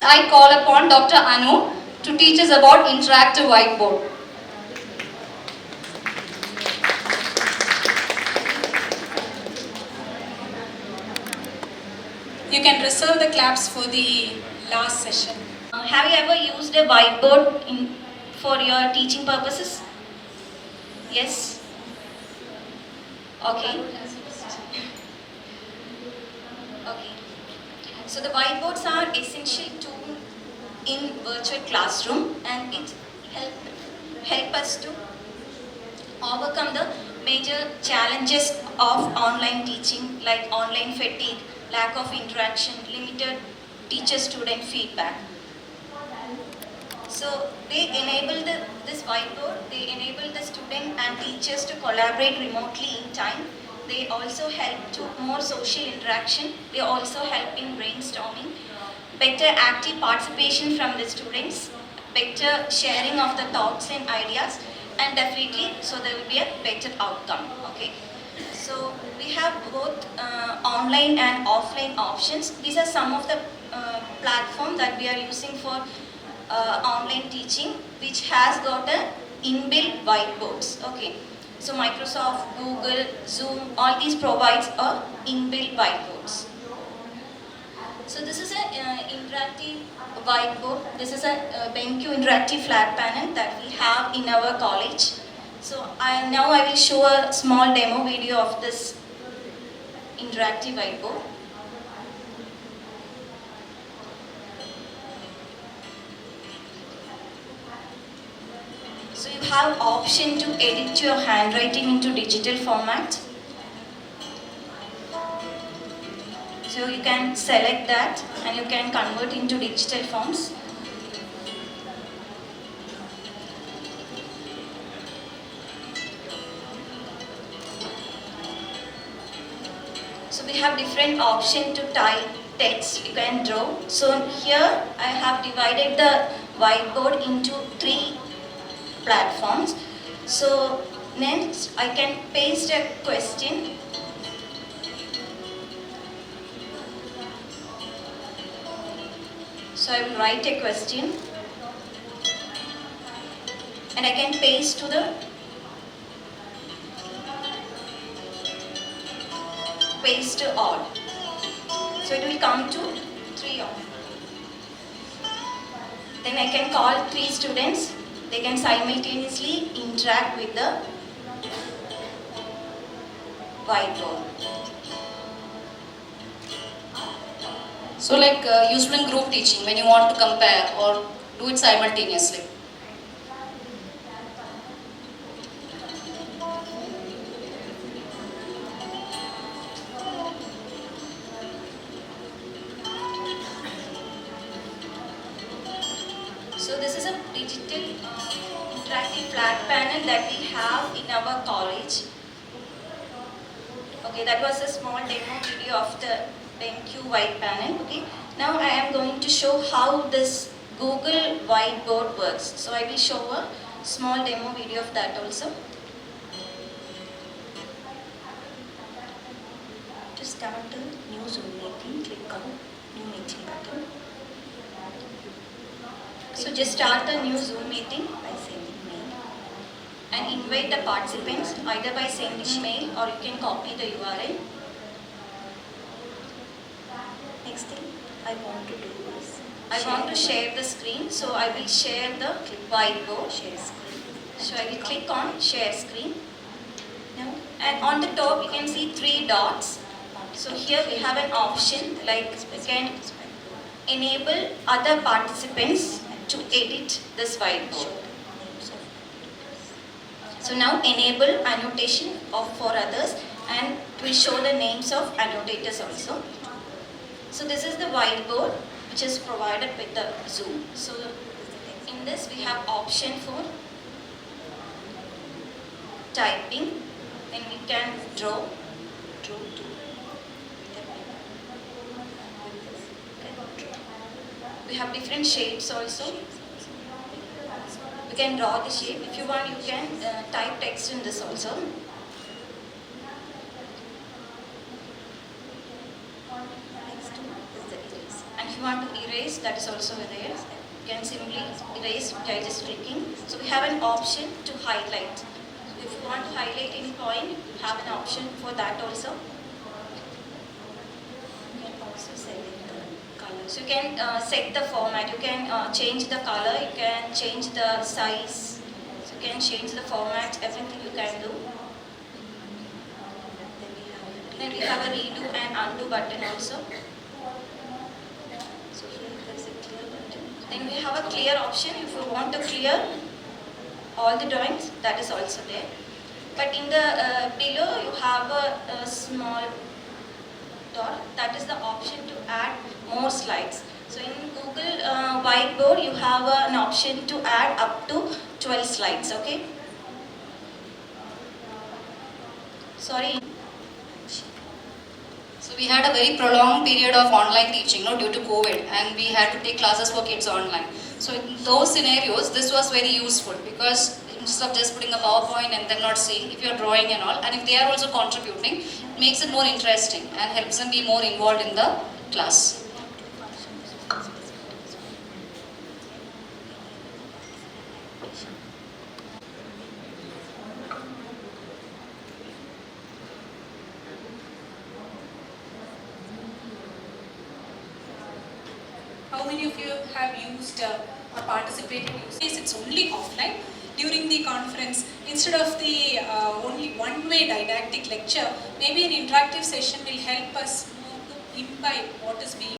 I call upon Dr. Anu to teach us about interactive whiteboard. You can reserve the claps for the last session. Have you ever used a whiteboard for your teaching purposes? Yes? Okay. Okay. So the whiteboards are essential tool in virtual classroom, and it help us to overcome the major challenges of online teaching, like online fatigue, lack of interaction, limited teacher-student feedback. So they enable this whiteboard, they enable the student and teachers to collaborate remotely in time. They also help to more social interaction. They also help in brainstorming, better active participation from the students, better sharing of the thoughts and ideas, and definitely so there will be a better outcome. Okay. So we have both online and offline options. These are some of the platforms that we are using for online teaching, which has got a inbuilt whiteboards. Okay, so Microsoft, Google, Zoom, all these provides a inbuilt whiteboards. So this is an interactive whiteboard. This is a BenQ interactive flat panel that we have in our college. So now I will show a small demo video of this interactive whiteboard. So you have option to edit your handwriting into digital format. So you can select that and you can convert into digital forms. So we have different option to type text, you can draw. So here I have divided the whiteboard into 3 platforms. So next I can paste a question. So I will write a question and I can paste to the paste to all. So it will come to 3 all. Then I can call 3 students. They can simultaneously interact with the whiteboard. So like useful in group teaching when you want to compare or do it simultaneously. So this is a digital interactive flat panel that we have in our college. Okay, that was a small demo video of the BenQ white panel. Okay, now I am going to show how this Google whiteboard works. So I will show a small demo video of that also. To start the new Zoom meeting, click on new meeting button. So just start the new Zoom meeting by sending mail and invite the participants either by sending mail or you can copy the URL. Next thing I want to do is I want to share the screen, so I will share the whiteboard. Share screen. So I will click on share screen. Now, and on the top you can see 3 dots. So here we have an option like we can enable other participants to edit this whiteboard. So now enable annotation for others and it will show the names of annotators also. So this is the whiteboard which is provided with the Zoom. So in this we have option for typing, then we can draw to we have different shapes also. We can draw the shape. If you want, you can type text in this also. Next is the erase. And if you want to erase, erase, that is also there. You can simply erase by just clicking. So we have an option to highlight. So if you want to highlight any point, you have an option for that also. You can also select the color. So you can set the format, you can change the color, you can change the size, so you can change the format, everything you can do. Then we have a redo and undo button also. So here there is a clear button. Then we have a clear option if you want to clear all the drawings, that is also there. But in the below you have a small dot, that is the option to add more slides. So in Google Whiteboard you have an option to add up to 12 slides, okay? Sorry. So we had a very prolonged period of online teaching, due to COVID, and we had to take classes for kids online. So in those scenarios, this was very useful because instead of just putting a PowerPoint and them not seeing, if you're drawing and all, and if they are also contributing, it makes it more interesting and helps them be more involved in the class. How many of you have used or participated in use? It's only offline. During the conference, instead of the only one-way didactic lecture, maybe an interactive session will help us imbibe what is being